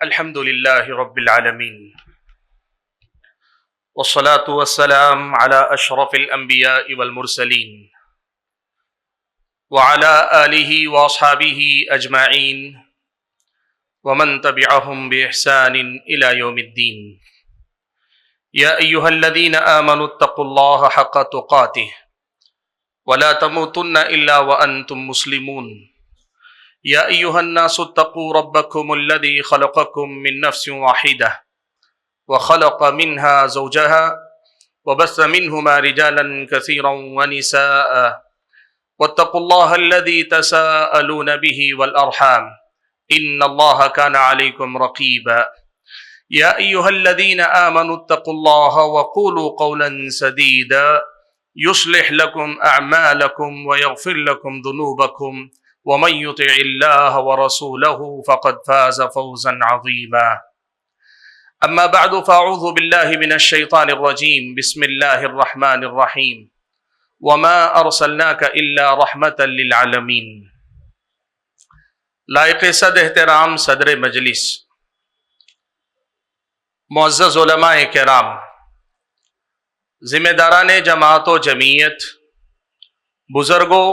الحمد لله رب العالمين والصلاة والسلام على أشرف الأنبياء والمرسلين وعلى آله وأصحابه أجمعين ومن تبعهم بإحسان إلى يوم الدين. يا أيها الذين آمنوا اتقوا الله حق تقاته ولا تموتن إلا وأنتم مسلمون. يا أيها الناس اتقوا ربكم الذي خلقكم من نفس واحدة وخلق منها زوجها وبث منهما رجالا كثيرا ونساء واتقوا الله الذي تساءلون به والأرحام إن الله كان عليكم رقيبا. يا أيها الذين آمنوا اتقوا الله وقولوا قولا سديدا يصلح لكم أعمالكم ويغفر لكم ذنوبكم ومن يطع الله ورسوله فقد فاز فوزا عظيما. أما بعد فأعوذ بالله من الشيطان الرجيم. بسم الله الرحمن الرحيم. وما أرسلناك إلا رحمة للعالمين. لائق صد احترام صدر مجلس، معزز علماء کرام، ذمہ داران جماعت و جمعیت، بزرگوں،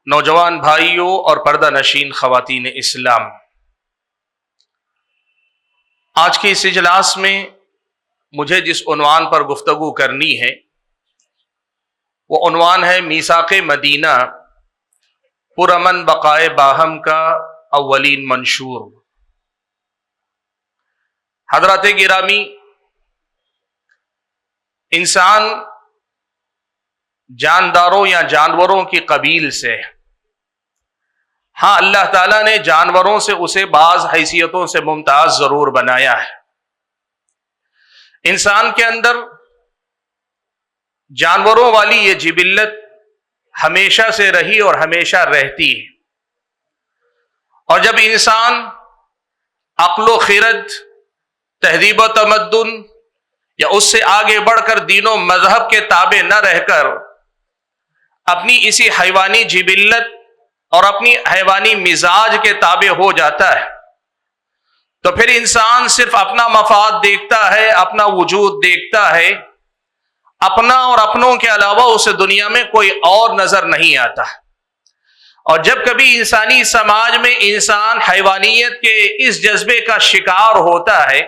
نوجوان بھائیوں اور پردہ نشین خواتین اسلام، آج کے اس اجلاس میں مجھے جس عنوان پر گفتگو کرنی ہے وہ عنوان ہے میثاق مدینہ، پرامن بقائے باہم کا اولین منشور۔ حضرات گرامی، انسان جانداروں یا جانوروں کی قبیل سے، ہاں اللہ تعالیٰ نے جانوروں سے اسے بعض حیثیتوں سے ممتاز ضرور بنایا ہے۔ انسان کے اندر جانوروں والی یہ جبلت ہمیشہ سے رہی اور ہمیشہ رہتی ہے، اور جب انسان عقل و خرد، تہذیب و تمدن یا اس سے آگے بڑھ کر دین و مذہب کے تابع نہ رہ کر اپنی اسی حیوانی جبلت اور اپنی حیوانی مزاج کے تابع ہو جاتا ہے تو پھر انسان صرف اپنا مفاد دیکھتا ہے، اپنا وجود دیکھتا ہے، اپنا اور اپنوں کے علاوہ اسے دنیا میں کوئی اور نظر نہیں آتا۔ اور جب کبھی انسانی سماج میں انسان حیوانیت کے اس جذبے کا شکار ہوتا ہے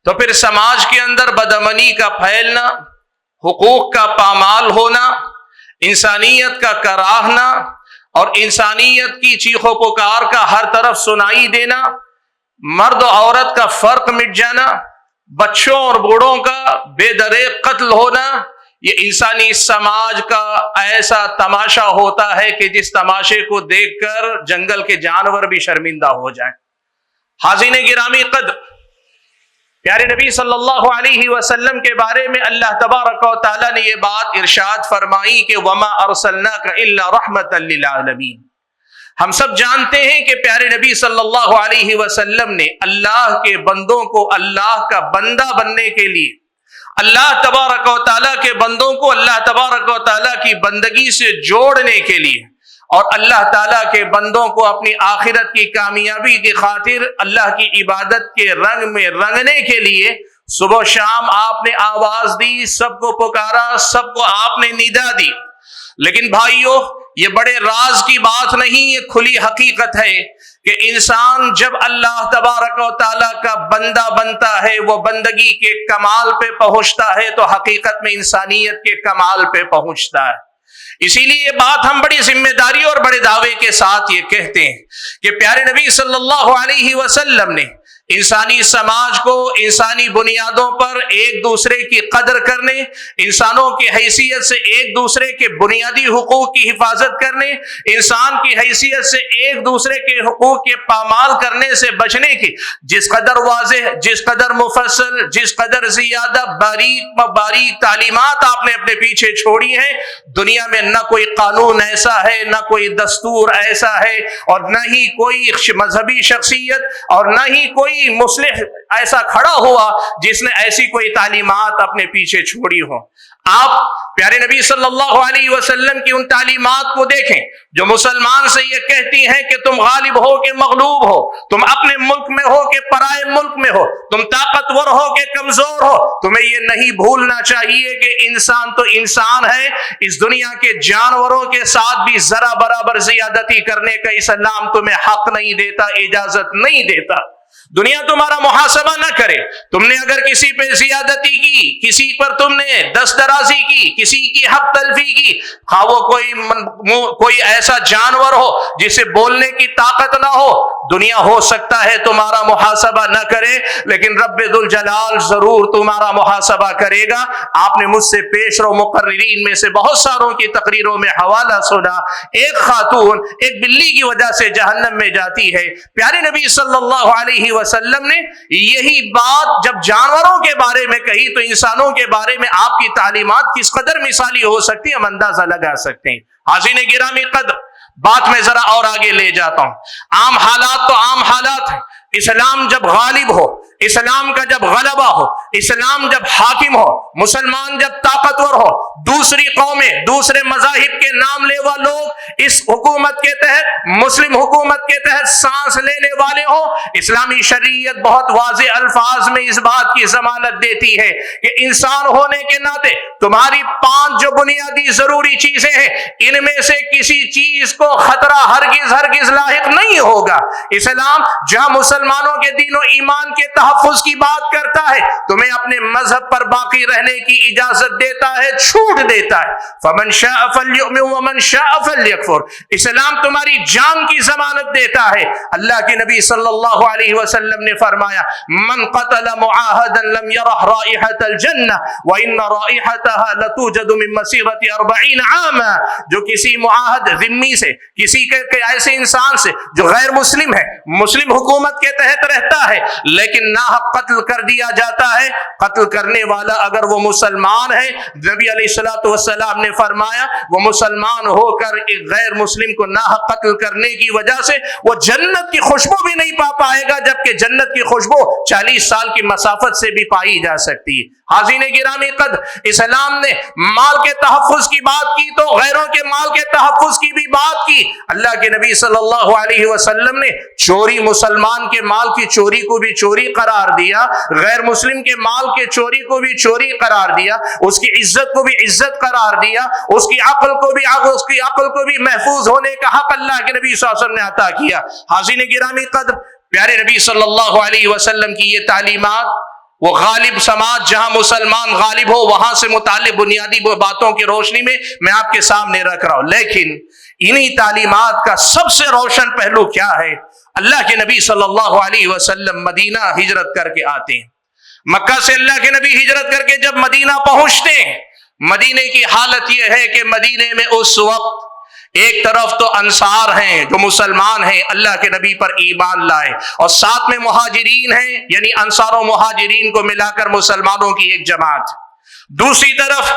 تو پھر سماج کے اندر بدامنی کا پھیلنا، حقوق کا پامال ہونا، انسانیت کا کراہنا اور انسانیت کی چیخ و پکار کا ہر طرف سنائی دینا، مرد و عورت کا فرق مٹ جانا، بچوں اور بوڑھوں کا بے دریغ قتل ہونا، یہ انسانی سماج کا ایسا تماشا ہوتا ہے کہ جس تماشے کو دیکھ کر جنگل کے جانور بھی شرمندہ ہو جائیں۔ حاضرین گرامی قدر، پیارے نبی صلی اللہ علیہ وسلم کے بارے میں اللہ تبارک و تعالیٰ نے یہ بات ارشاد فرمائی کہ وما ارسلناک الا رحمتا للعالمین۔ ہم سب جانتے ہیں کہ پیارے نبی صلی اللہ علیہ وسلم نے اللہ کے بندوں کو اللہ کا بندہ بننے کے لیے، اللہ تبارک و تعالیٰ کے بندوں کو اللہ تبارک و تعالیٰ کی بندگی سے جوڑنے کے لیے اور اللہ تعالیٰ کے بندوں کو اپنی آخرت کی کامیابی کی خاطر اللہ کی عبادت کے رنگ میں رنگنے کے لیے صبح و شام آپ نے آواز دی، سب کو پکارا، سب کو آپ نے ندا دی۔ لیکن بھائیو، یہ بڑے راز کی بات نہیں، یہ کھلی حقیقت ہے کہ انسان جب اللہ تبارک و تعالیٰ کا بندہ بنتا ہے، وہ بندگی کے کمال پہ پہنچتا ہے تو حقیقت میں انسانیت کے کمال پہ پہنچتا ہے۔ اسی لیے یہ بات ہم بڑی ذمہ داری اور بڑے دعوے کے ساتھ یہ کہتے ہیں کہ پیارے نبی صلی اللہ علیہ وسلم نے انسانی سماج کو انسانی بنیادوں پر ایک دوسرے کی قدر کرنے، انسانوں کی حیثیت سے ایک دوسرے کے بنیادی حقوق کی حفاظت کرنے، انسان کی حیثیت سے ایک دوسرے کے حقوق کے پامال کرنے سے بچنے کی جس قدر واضح، جس قدر مفصل، جس قدر زیادہ باریک تعلیمات آپ نے اپنے پیچھے چھوڑی ہیں، دنیا میں نہ کوئی قانون ایسا ہے، نہ کوئی دستور ایسا ہے، اور نہ ہی کوئی مذہبی شخصیت اور نہ ہی کوئی کوئی مصلح ایسا کھڑا ہوا جس نے ایسی کوئی تعلیمات اپنے پیچھے چھوڑی ہو۔ آپ پیارے نبی صلی اللہ علیہ وسلم کی ان تعلیمات کو دیکھیں جو مسلمان سے یہ کہتی ہیں کہ تم غالب ہو کہ مغلوب ہو، تم اپنے ملک میں ہو کہ پرائے ملک میں ہو، تم طاقتور ہو کہ کمزور ہو۔ تمہیں یہ نہیں بھولنا چاہیے کہ انسان تو انسان ہے، اس دنیا کے جانوروں کے ساتھ بھی ذرا برابر زیادتی کرنے کا اسلام تمہیں حق نہیں دیتا، اجازت نہیں دیتا۔ دنیا تمہارا محاسبہ نہ کرے، تم نے اگر کسی پہ زیادتی کی، کسی پر تم نے دست درازی کی، کسی کی حق تلفی کی، خواہ وہ کوئی ایسا جانور ہو جسے بولنے کی طاقت نہ ہو، دنیا ہو سکتا ہے تمہارا محاسبہ نہ کرے، لیکن رب ذوالجلال ضرور تمہارا محاسبہ کرے گا۔ آپ نے مجھ سے پیش رو مقررین میں سے بہت ساروں کی تقریروں میں حوالہ سنا، ایک خاتون ایک بلی کی وجہ سے جہنم میں جاتی ہے۔ پیارے نبی صلی اللہ علیہ وسلم نے یہی بات جب جانوروں کے بارے میں کہی تو انسانوں کے بارے میں آپ کی تعلیمات کس قدر مثالی ہو سکتی ہے، ہم اندازہ لگا سکتے ہیں۔ حاضرین گرامی قدر، بات میں ذرا اور آگے لے جاتا ہوں۔ عام حالات تو عام حالات ہیں، اسلام جب غالب ہو، اسلام کا جب غلبہ ہو، اسلام جب حاکم ہو، مسلمان جب طاقتور ہو، دوسری قومیں، دوسرے مذاہب کے نام لیوا لوگ اس حکومت کے تحت، مسلم حکومت کے تحت سانس لینے والے ہوں، اسلامی شریعت بہت واضح الفاظ میں اس بات کی ضمانت دیتی ہے کہ انسان ہونے کے ناطے تمہاری 5 جو بنیادی ضروری چیزیں ہیں، ان میں سے کسی چیز کو خطرہ ہرگز لاحق نہیں ہوگا۔ اسلام جہاں مسلمانوں کے دین و ایمان کے تحفظ کی بات کرتا ہے، تمہیں اپنے مذہب پر باقی رہنے کی اجازت دیتا ہے، چھوٹ دیتا ہے۔ فمن شاء فلیؤمن ومن شاء فلیکفر۔ اسلام تمہاری جان کی ضمانت دیتا ہے۔ اللہ کے نبی صلی اللہ علیہ وسلم نے فرمایا من قتل معاہدا لم یرح رائحة الجنہ وان رائحتها لتوجد من مسیرۃ 40 عاما۔ جو کسی معاہد ذمی سے، کسی کے ایسے انسان سے جو غیر مسلم ہے، مسلم حکومت کے تحت رہتا ہے لیکن ناحق قتل کر دیا جاتا ہے، قتل کرنے والا اگر وہ مسلمان ہے، نبی علیہ الصلوۃ والسلام نے فرمایا وہ مسلمان ہو کر ایک غیر مسلم کو ناحق قتل کرنے کی وجہ سے وہ جنت کی خوشبو بھی نہیں پا پائے گا، جبکہ جنت کی خوشبو 40 سال کی مسافت سے بھی پائی جا سکتی ہے۔ حاضرین گرامی قدر، اسلام نے مال کے تحفظ کی بات کی تو غیروں کے مال کے تحفظ کی بھی بات کی۔ اللہ کے نبی صلی اللہ علیہ وسلم نے چوری، مسلمان کے مال کی چوری کو بھی چوری قرار دیا، غیر مسلم کے مال کے چوری کو بھی چوری قرار دیا، اس کی عزت کو بھی عزت قرار دیا، اس کی عقل کو بھی محفوظ ہونے کا حق اللہ کے نبی صلی اللہ علیہ وسلم نے عطا کیا۔ حاضرین گرامی قدر، پیارے نبی صلی اللہ علیہ وسلم کی یہ تعلیمات وہ غالب سماج جہاں مسلمان غالب ہو وہاں سے متعلق بنیادی باتوں کی روشنی میں آپ کے سامنے رکھ رہا ہوں، لیکن انہی تعلیمات کا سب سے روشن پہلو کیا ہے؟ اللہ کے نبی صلی اللہ علیہ وسلم مدینہ ہجرت کر کے آتے ہیں۔ مکہ سے اللہ کے نبی ہجرت کر کے جب مدینہ پہنچتے ہیں، مدینے کی حالت یہ ہے کہ مدینے میں اس وقت ایک طرف تو انصار ہیں جو مسلمان ہیں، اللہ کے نبی پر ایمان لائے، اور ساتھ میں مہاجرین ہیں، یعنی انصار و مہاجرین کو ملا کر مسلمانوں کی ایک جماعت۔ دوسری طرف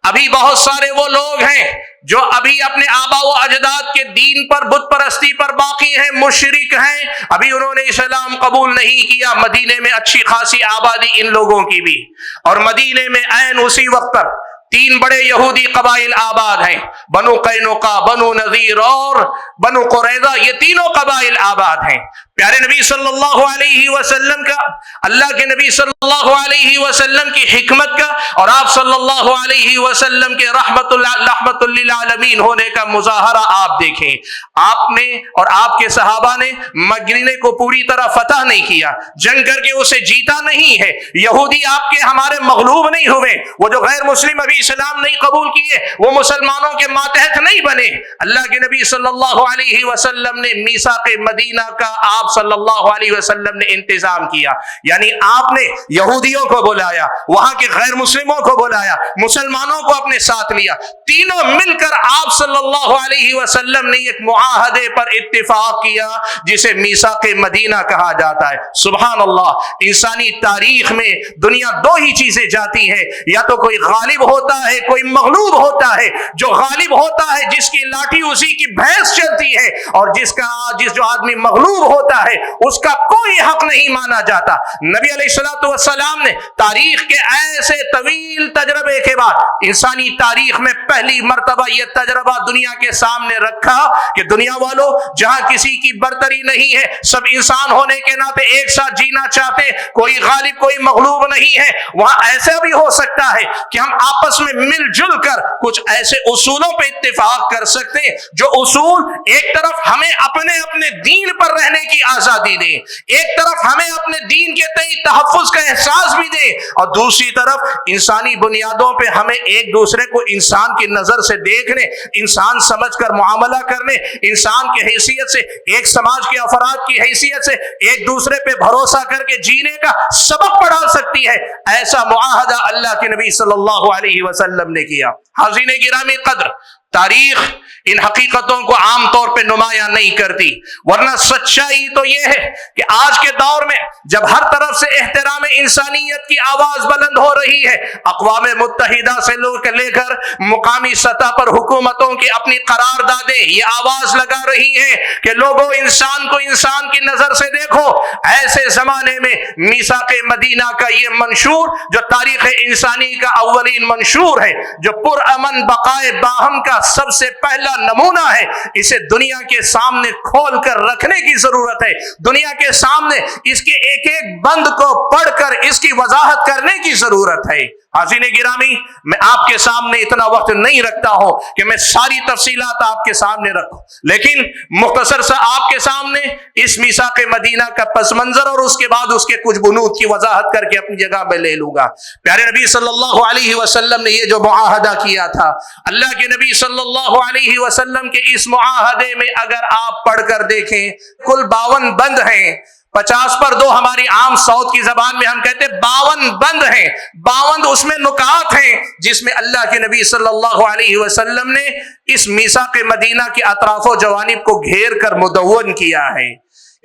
ابھی بہت سارے وہ لوگ ہیں جو ابھی اپنے آبا و اجداد کے دین پر، بت پرستی پر باقی ہیں، مشرک ہیں، ابھی انہوں نے اسلام قبول نہیں کیا۔ مدینے میں اچھی خاصی آبادی ان لوگوں کی بھی، اور مدینے میں عین اسی وقت پر 3 بڑے یہودی قبائل آباد ہیں، بنو قینقاع، بنو نذیر اور بنو قریظہ، یہ تینوں قبائل آباد ہیں۔ پیارے نبی صلی اللہ علیہ وسلم کا، اللہ کے نبی صلی اللہ علیہ وسلم کی حکمت کا اور آپ صلی اللہ علیہ وسلم کے رحمت للعالمین ہونے کا مظاہرہ آپ دیکھیں۔ آپ نے اور آپ کے صحابہ نے مدینے کو پوری طرح فتح نہیں کیا، جنگ کر کے اسے جیتا نہیں ہے۔ یہودی آپ کے ہمارے مغلوب نہیں ہوئے، وہ جو غیر مسلم ابھی اسلام نہیں قبول کیے وہ مسلمانوں کے ماتحت نہیں بنے۔ اللہ کے نبی صلی اللہ علیہ وسلم نے میثاق مدینہ کا آپ صلی اللہ علیہ وسلم نے انتظام کیا، یعنی آپ نے یہودیوں کو بلایا، وہاں کے غیر مسلموں کو بلایا، مسلمانوں کو اپنے ساتھ لیا، تینوں مل کر آپ صلی اللہ علیہ وسلم نے ایک معاہدے پر اتفاق کیا جسے میثاق مدینہ کہا جاتا ہے۔ سبحان اللہ، انسانی تاریخ میں دنیا 2 ہی چیزیں جاتی ہیں، یا تو کوئی غالب ہوتا ہے، کوئی مغلوب ہوتا ہے۔ جو غالب ہوتا ہے جس کی لاٹھی اسی کی بھینس چلتی ہے، اور جس جو آدمی مغلوب ہوتا ہے اس کا کوئی کوئی حق نہیں مانا جاتا۔ نبی علیہ السلام نے تاریخ کے ایسے طویل تجربے کے بعد انسانی تاریخ میں پہلی مرتبہ یہ تجربہ دنیا کے سامنے رکھا کہ دنیا والوں، جہاں کسی کی برتری نہیں ہے، سب انسان ہونے کے ناطے ایک ساتھ جینا چاہتے، کوئی غالب کوئی مغلوب نہیں ہے، وہاں ایسا بھی ہو سکتا ہے کہ ہم آپس میں مل جل کر کچھ ایسے اصولوں پہ اتفاق کر سکتے ہیں جو اصول ایک طرف ہمیں اپنے دین پر رہنے کی آزادی دیں، ایک طرف ہمیں اپنے دین کے تئیں تحفظ کا احساس بھی دیں، اور دوسری طرف انسانی بنیادوں پہ ہمیں ایک دوسرے کو انسان کی نظر سے دیکھنے، انسان سمجھ کر معاملہ کرنے، انسان کی حیثیت سے، ایک سماج کے افراد کی حیثیت سے ایک دوسرے پہ بھروسہ کر کے جینے کا سبق پڑھا سکتی ہے۔ ایسا معاہدہ اللہ کے نبی صلی اللہ علیہ وسلم نے کیا۔ حاضرین گرامی قدر، تاریخ ان حقیقتوں کو عام طور پہ نمایاں نہیں کرتی، ورنہ سچائی تو یہ ہے کہ آج کے دور میں جب ہر طرف سے احترام انسانیت کی آواز بلند ہو رہی ہے، اقوام متحدہ سے لے کر مقامی سطح پر حکومتوں کی اپنی قراردادیں یہ آواز لگا رہی ہیں کہ لوگوں، انسان کو انسان کی نظر سے دیکھو۔ ایسے زمانے میں میثاق مدینہ کا یہ منشور جو تاریخ انسانی کا اولین منشور ہے، جو پرامن بقائے باہم کا سب سے پہلا نمونہ ہے، اسے دنیا کے سامنے کھول کر رکھنے کی ضرورت ہے۔ دنیا کے سامنے اس کے ایک ایک بند کو پڑھ کر اس کی وضاحت کرنے کی ضرورت ہے۔ حاضرین گرامی، میں آپ کے سامنے اتنا وقت نہیں رکھتا ہوں کہ میں ساری تفصیلات آپ کے سامنے رکھوں، لیکن مختصر سا آپ کے سامنے اس میثاق مدینہ کا پس منظر اور اس کے بعد اس کے کچھ بنود کی وضاحت کر کے اپنی جگہ میں لے لوں گا۔ پیارے نبی صلی اللہ علیہ وسلم نے یہ جو معاہدہ کیا تھا، اللہ کے نبی صلی اللہ علیہ وسلم کے اس معاہدے میں اگر آپ پڑھ کر دیکھیں، کل 52 بند ہیں۔ 50 پر 2 ہماری عام سعود کی زبان میں ہم کہتے ہیں 52 بند ہیں۔ 52 اس میں نکات ہیں جس میں اللہ کے نبی صلی اللہ علیہ وسلم نے اس میثاق مدینہ کے اطراف و جوانب کو گھیر کر مدون کیا ہے۔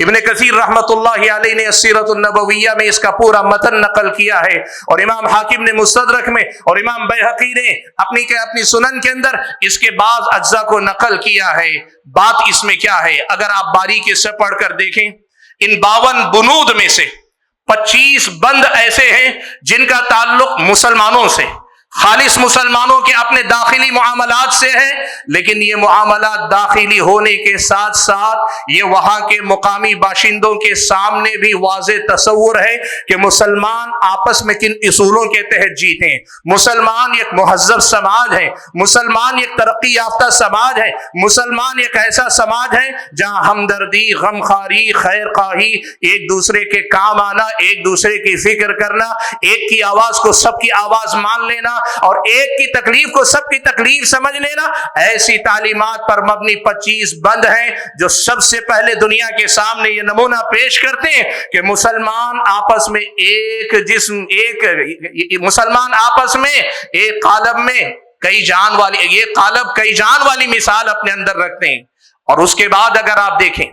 ابن کثیر رحمت اللہ علیہ نے السیرۃ النبویہ میں اس کا پورا متن نقل کیا ہے، اور امام حاکم نے مستدرک میں، اور امام بیہقی نے اپنی سنن کے اندر اس کے بعض اجزاء کو نقل کیا ہے۔ بات اس میں کیا ہے، اگر آپ باریکی سے پڑھ کر دیکھیں، ان 52 بنود میں سے 25 بند ایسے ہیں جن کا تعلق مسلمانوں سے، خالص مسلمانوں کے اپنے داخلی معاملات سے ہے، لیکن یہ معاملات داخلی ہونے کے ساتھ ساتھ یہ وہاں کے مقامی باشندوں کے سامنے بھی واضح تصور ہے کہ مسلمان آپس میں کن اصولوں کے تحت جیتے ہیں۔ مسلمان ایک مہذب سماج ہے، مسلمان ایک ترقی یافتہ سماج ہے، مسلمان ایک ایسا سماج ہے جہاں ہمدردی، غمخواری، خیر خواہی، ایک دوسرے کے کام آنا، ایک دوسرے کی فکر کرنا، ایک کی آواز کو سب کی آواز مان لینا، اور ایک کی تکلیف کو سب کی تکلیف سمجھ لینا، ایسی تعلیمات پر مبنی 25 بند ہیں جو سب سے پہلے دنیا کے سامنے یہ نمونہ پیش کرتے ہیں کہ مسلمان آپس میں مسلمان آپس میں ایک قالب میں کئی جان والی مثال اپنے اندر رکھتے ہیں۔ اور اس کے بعد اگر آپ دیکھیں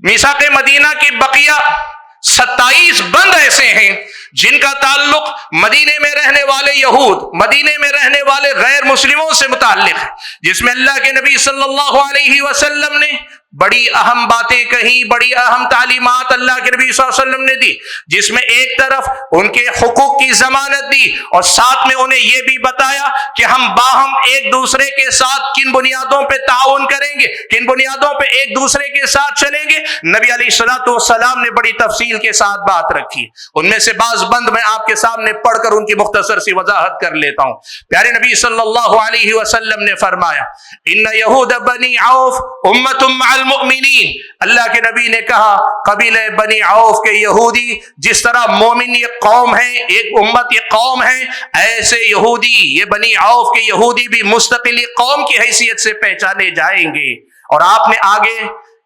میثاق مدینہ کی بقیہ 27 بند ایسے ہیں جن کا تعلق مدینے میں رہنے والے یہود، مدینے میں رہنے والے غیر مسلموں سے متعلق ہے، جس میں اللہ کے نبی صلی اللہ علیہ وسلم نے بڑی اہم باتیں کہیں، بڑی اہم تعلیمات اللہ کے نبی صلی اللہ علیہ وسلم نے دی، جس میں ایک طرف ان کے حقوق کی ضمانت دی اور ساتھ میں انہیں یہ بھی بتایا کہ ہم باہم ایک دوسرے کے ساتھ کن بنیادوں پہ تعاون کریں گے، کن بنیادوں پہ ایک دوسرے کے ساتھ چلیں گے۔ نبی علیہ السلام نے بڑی تفصیل کے ساتھ بات رکھی، ان میں سے بعض بند میں آپ کے سامنے پڑھ کر ان کی مختصر سی وضاحت کر لیتا ہوں۔ پیارے نبی صلی اللہ علیہ وسلم نے فرمایا، ان یہود بنی عوف امۃ مع المؤمنین، اللہ کے نبی نے کہا قبیلہ بنی عوف کے یہودی جس طرح مومن یہ قوم ہے، ایک امت یہ قوم ہے، ایسے یہودی، یہ بنی عوف کے یہودی بھی مستقل قوم کی حیثیت سے پہچانے جائیں گے۔ اور آپ نے آگے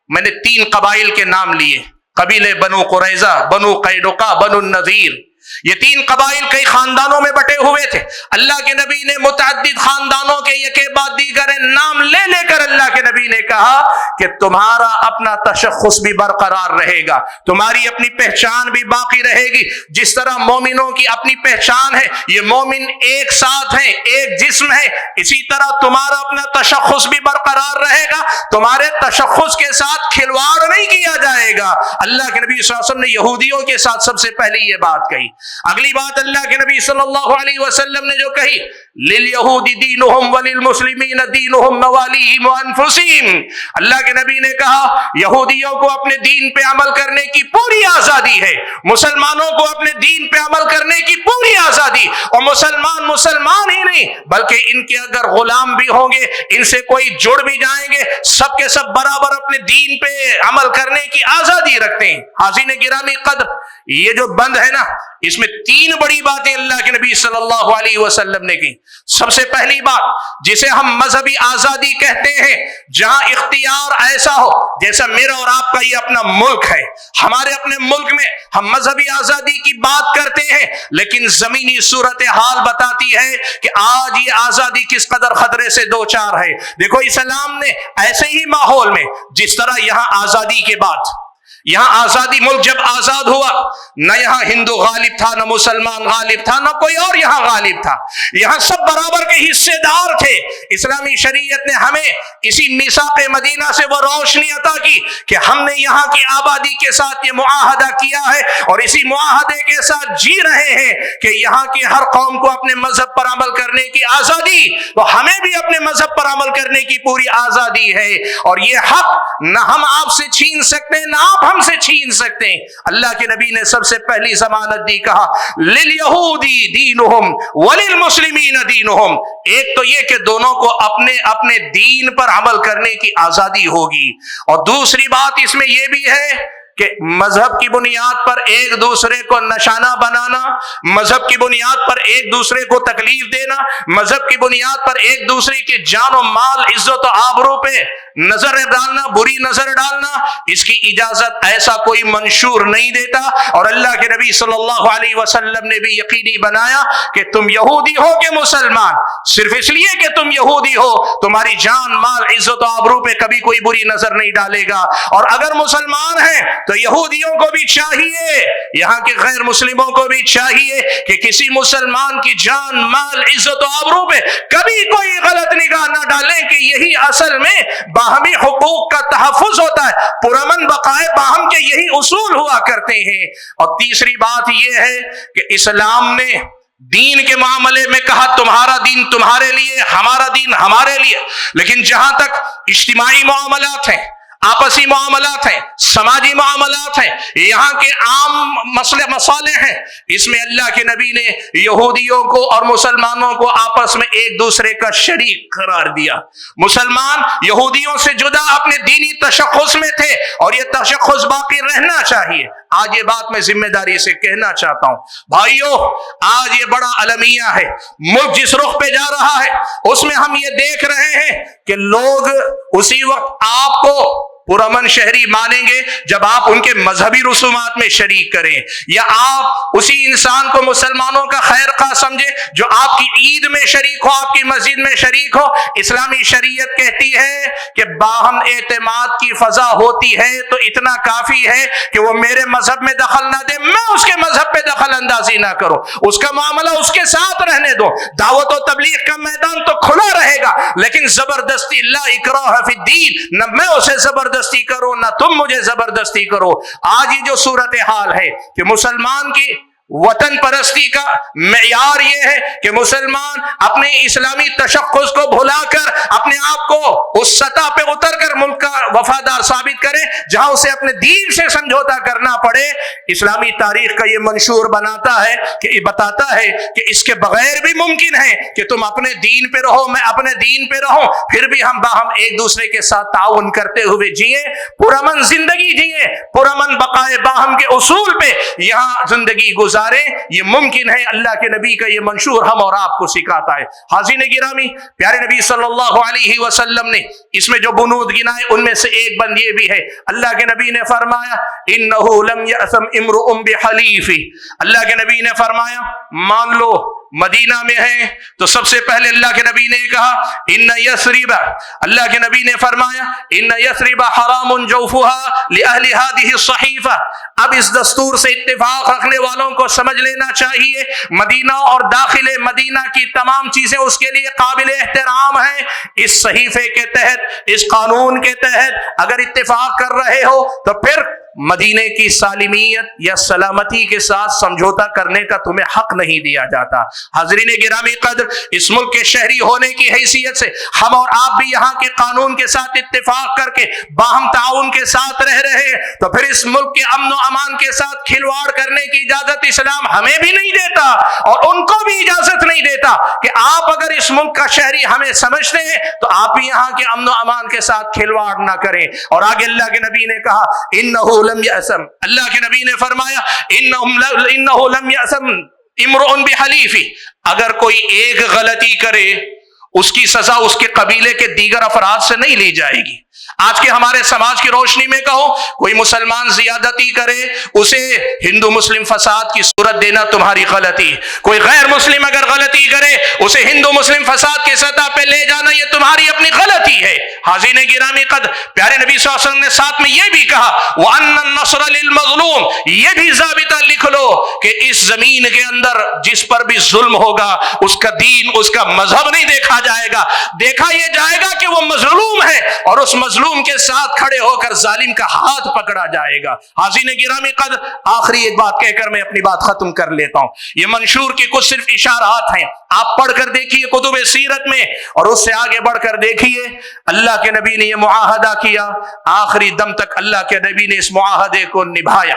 میں نے 3 قبائل کے نام لیے، قبیلہ بنو قریظہ، بنو قینقاع، بنو النضیر۔ یہ 3 قبائل کئی خاندانوں میں بٹے ہوئے تھے. اللہ کے نبی نے متعدد خاندانوں کے یکے بعد دیگر نام لے لے کر اللہ کے نبی نے کہا کہ تمہارا اپنا تشخص بھی برقرار رہے گا, تمہاری اپنی پہچان بھی باقی رہے گی. جس طرح مومنوں کی اپنی پہچان ہے, یہ مومن ایک ساتھ ہیں, ایک جسم ہے, اسی طرح تمہارا اپنا تشخص بھی برقرار رہے گا. تمہارے تشخص کے ساتھ کھلواڑ نہیں کیا جائے گا. اللہ کے نبی صلی اللہ علیہ وسلم نے یہودیوں کے ساتھ سب سے پہلے یہ بات کہی. اگلی بات اللہ کے نبی صلی اللہ علیہ وسلم نے جو کہی, لِلْيَهُودِ دِينُهُمْ وَلِلْمُسْلِمِينَ دِينُهُمْ وَوَالِيهِمْ وَأَنفُسِهِمْ. اللہ کے نبی نے کہا یہودیوں کو اپنے دین پہ عمل کرنے کی پوری آزادی ہے, مسلمانوں کو اپنے دین پہ عمل کرنے کی پوری آزادی, اور مسلمان ہی نہیں بلکہ ان کے اگر غلام بھی ہوں گے, ان سے کوئی جڑ بھی جائیں گے, سب کے سب برابر اپنے دین پہ عمل کرنے کی آزادی رکھتے ہیں. حاضرین گرامی قدر, یہ جو بند ہے نا, اس میں 3 بڑی باتیں اللہ کے نبی صلی اللہ علیہ وسلم نے کی. سب سے پہلی بات جسے ہم مذہبی آزادی کہتے ہیں, جہاں اختیار ایسا ہو جیسا میرا اور آپ کا یہ اپنا ملک ہے. ہمارے اپنے ملک میں ہم مذہبی آزادی کی بات کرتے ہیں, لیکن زمینی صورتحال بتاتی ہے کہ آج یہ آزادی کس قدر خطرے سے دوچار ہے. دیکھو اسلام نے ایسے ہی ماحول میں, جس طرح یہاں آزادی کے بعد, یہاں آزادی, ملک جب آزاد ہوا, نہ یہاں ہندو غالب تھا, نہ مسلمان غالب تھا, نہ کوئی اور یہاں غالب تھا, یہاں سب برابر کے حصے دار تھے. اسلامی شریعت نے ہمیں اسی میثاق مدینہ سے وہ روشنی عطا کی کہ ہم نے یہاں کی آبادی کے ساتھ یہ معاہدہ کیا ہے, اور اسی معاہدے کے ساتھ جی رہے ہیں کہ یہاں کی ہر قوم کو اپنے مذہب پر عمل کرنے کی آزادی, تو ہمیں بھی اپنے مذہب پر عمل کرنے کی پوری آزادی ہے. اور یہ حق نہ ہم آپ سے چھین سکتے, نہ آپ ہم سے چھین سکتے ہیں. اللہ کے نبی نے سب سے پہلی ضمانت دی, کہا لِلْيَهُودِ دِينُهُمْ وَلِلْمُسْلِمِينَ دِينُهُمْ. ایک تو یہ کہ دونوں کو اپنے دین پر عمل کرنے کی آزادی ہوگی, اور دوسری بات اس میں یہ بھی ہے کہ مذہب کی بنیاد پر ایک دوسرے کو نشانہ بنانا, مذہب کی بنیاد پر ایک دوسرے کو تکلیف دینا, مذہب کی بنیاد پر ایک دوسرے کے جان و مال, عزت و آبرو پہ نظر ڈالنا, بری نظر ڈالنا, اس کی اجازت ایسا کوئی منشور نہیں دیتا. اور اللہ کے نبی صلی اللہ علیہ وسلم نے بھی یقینی بنایا کہ تم یہودی ہو کہ مسلمان, صرف اس لیے کہ تم یہودی ہو تمہاری جان مال عزت و آبرو پہ کبھی کوئی بری نظر نہیں ڈالے گا. اور اگر مسلمان ہیں تو یہودیوں کو بھی چاہیے, یہاں کے غیر مسلموں کو بھی چاہیے کہ کسی مسلمان کی جان مال عزت و آبرو پہ کبھی کوئی غلط نگاہ نہ ڈالیں, کہ یہی اصل میں باہمی حقوق کا تحفظ ہوتا ہے. پرامن بقائے باہم کے یہی اصول ہوا کرتے ہیں. اور تیسری بات یہ ہے کہ اسلام نے دین کے معاملے میں کہا تمہارا دین تمہارے لیے, ہمارا دین ہمارے لیے, لیکن جہاں تک اجتماعی معاملات ہیں, آپسی معاملات ہیں, سماجی معاملات ہیں, یہاں کے عام مسئلے ہیں, اس میں اللہ کے نبی نے یہودیوں کو اور مسلمانوں کو آپس میں ایک دوسرے کا شریک قرار دیا. مسلمان یہودیوں سے جدا اپنے دینی تشخص میں تھے, اور یہ تشخص باقی رہنا چاہیے. آج یہ بات میں ذمہ داری سے کہنا چاہتا ہوں بھائیو, آج یہ بڑا المیہ ہے. ملک جس رخ پہ جا رہا ہے اس میں ہم یہ دیکھ رہے ہیں کہ لوگ اسی وقت آپ کو پرامن شہری مانیں گے جب آپ ان کے مذہبی رسومات میں شریک کریں, یا آپ اسی انسان کو مسلمانوں کا خیر خواہ سمجھیں جو آپ کی عید میں شریک ہو, آپ کی مسجد میں شریک ہو. اسلامی شریعت کہتی ہے کہ باہم اعتماد کی فضا ہوتی ہے تو اتنا کافی ہے کہ وہ میرے مذہب میں دخل نہ دے, میں اس کے مذہب پہ دخل اندازی نہ کروں, اس کا معاملہ اس کے ساتھ رہنے دو. دعوت و تبلیغ کا میدان تو کھلا رہے گا, لیکن زبردستی لا اکراہ فی الدین, نہ میں اسے زبردستی کرو نہ تم مجھے زبردستی کرو. آج یہ جو صورتحال ہے کہ مسلمان کی وطن پرستی کا معیار یہ ہے کہ مسلمان اپنے اسلامی تشخص کو بھلا کر اپنے آپ کو اس سطح پہ اتر کر ملک کا وفادار ثابت کرے جہاں اسے اپنے دین سے سمجھوتا کرنا پڑے. اسلامی تاریخ کا یہ منشور بتاتا ہے کہ اس کے بغیر بھی ممکن ہے کہ تم اپنے دین پہ رہو, میں اپنے دین پہ رہوں, پھر بھی ہم باہم ایک دوسرے کے ساتھ تعاون کرتے ہوئے جیے, پرامن زندگی جیے, پرامن بقائے باہم کے اصول پہ یہاں زندگی گزار گزاریں، یہ ممکن ہے۔ اللہ کے نبی کا یہ منشور ہم اور آپ کو سکھاتا ہے۔ حاضرین گرامی، پیارے نبی صلی اللہ علیہ وسلم نے اس میں جو بنود گنائے ان میں سے ایک بند یہ بھی ہے، اللہ کے نبی نے فرمایا انہ لم یأثم امرؤ بحلیفہ، اللہ کے نبی نے فرمایا مان لو مدینہ میں ہیں تو سب سے پہلے اللہ کے نبی نے کہا ان یثرب، اللہ کے نبی نے فرمایا ان یثرب حرام جوفها لأہل هذه الصحیفہ۔ اب اس دستور سے اتفاق رکھنے والوں کو سمجھ لینا چاہیے مدینہ اور داخل مدینہ کی تمام چیزیں اس کے لیے قابل احترام ہیں۔ اس صحیفے کے تحت، اس قانون کے تحت اگر اتفاق کر رہے ہو تو پھر مدینے کی سالمیت یا سلامتی کے ساتھ سمجھوتا کرنے کا تمہیں حق نہیں دیا جاتا۔ حاضرین گرامی قدر، اس ملک کے شہری ہونے کی حیثیت سے ہم اور آپ بھی یہاں کے قانون کے ساتھ اتفاق کر کے باہم تعاون کے ساتھ رہ رہے ہیں، تو پھر اس ملک کے امن و امان کے ساتھ کھلواڑ کرنے کی اجازت اسلام ہمیں بھی نہیں دیتا اور ان کو بھی اجازت نہیں دیتا کہ آپ اگر اس ملک کا شہری ہمیں سمجھتے ہیں تو آپ بھی یہاں کے امن و امان کے ساتھ کھلواڑ نہ کریں۔ اور آگے اللہ کے نبی نے کہا انہ لم یأثم، اللہ کے نبی نے فرمایا انہ لم یأثم امرؤ بحلیفہ، اگر کوئی ایک غلطی کرے اس کی سزا اس کے قبیلے کے دیگر افراد سے نہیں لی جائے گی۔ آج کے ہمارے سماج کی روشنی میں کہو کوئی مسلمان زیادتی کرے اسے ہندو مسلم فساد کی صورت دینا تمہاری غلطی، کوئی غیر مسلم اگر غلطی کرے اسے ہندو مسلم فساد کی سطح پہ لے جانا یہ تمہاری اپنی غلطی ہے۔ حاضرین گرامی قدر، پیارے نبی صلی اللہ علیہ وسلم نے ساتھ میں یہ بھی کہا وَأَنَّ النَّصْرَ لِلْمَظْلُومِ، یہ بھی ضابطہ لکھ لو کہ اس زمین کے اندر جس پر بھی ظلم ہوگا اس کا دین اس کا مذہب نہیں دیکھا جائے گا، دیکھا یہ جائے گا کہ وہ مظلوم ہے اور اس مظلوم کے ساتھ کھڑے ہو کر ظالم کا ہاتھ پکڑا جائے گا۔ حاضرین گرامی قدر، آخری ایک بات کہہ کر میں اپنی بات ختم کر لیتا ہوں۔ یہ منشور کے کچھ صرف اشارات ہیں، آپ پڑھ کر دیکھیے کتب سیرت میں، اور اس سے آگے بڑھ کر دیکھیے اللہ کے نبی نے یہ معاہدہ کیا، آخری دم تک اللہ کے نبی نے اس معاہدے کو نبھایا۔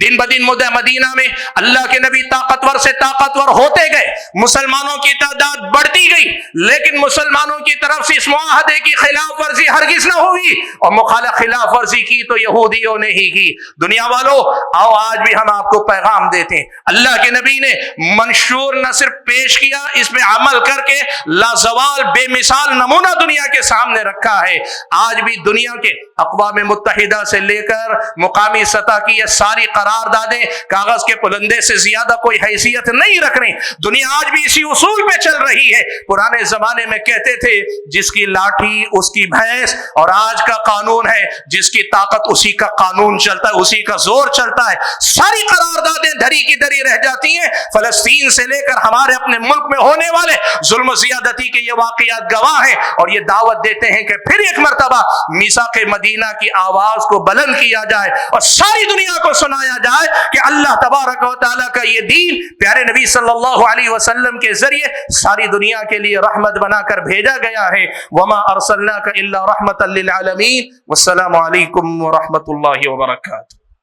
دن بدن مدینہ میں اللہ کے نبی طاقتور سے طاقتور ہوتے گئے، مسلمانوں کی تعداد بڑھتی گئی، لیکن مسلمانوں کی طرف سے اس معاہدے کی خلاف ورزی ہرگز نہ ہوئی، اور مخالف خلاف ورزی کی تو یہودیوں نے ہی کی۔ دنیا والو، آؤ آج بھی ہم آپ کو پیغام دیتے ہیں، اللہ کے نبی نے منشور نہ صرف پیش کیا، اس میں عمل کر کے لازوال بے مثال نمونہ دنیا کے سامنے رکھا ہے۔ آج بھی دنیا کے اقوام متحدہ سے لے کر مقامی سطح کی یہ ساری قراردادیں کاغذ کے پلندے سے زیادہ کوئی حیثیت نہیں رکھ رہی۔ دنیا آج بھی اسی اصول پہ چل رہی ہے۔ پرانے زمانے میں کہتے تھے جس کی لاٹھی اس کی بھینس، اور آج کا قانون ہے جس کی طاقت اسی کا قانون چلتا ہے، اسی کا زور چلتا ہے۔ ساری قراردادیں دھری کی دھری رہ جاتی ہیں۔ فلسطین سے لے کر ہمارے اپنے ملک میں ہونے والے ظلم و زیادتی کے یہ واقعات گواہ ہیں، اور یہ دعوت دیتے ہیں کہ پھر ایک مرتبہ میثاق مدینہ کی آواز کو بلند کیا جائے اور ساری دنیا کو سنایا جائے کہ اللہ تبارک و تعالیٰ کا یہ دین پیارے نبی صلی اللہ علیہ وسلم کے ذریعے ساری دنیا کے لیے رحمت بنا کر بھیجا گیا ہے۔ وما ارسلناک الا رحمۃ للعالمین۔ والسلام علیکم ورحمۃ اللہ وبرکاتہ۔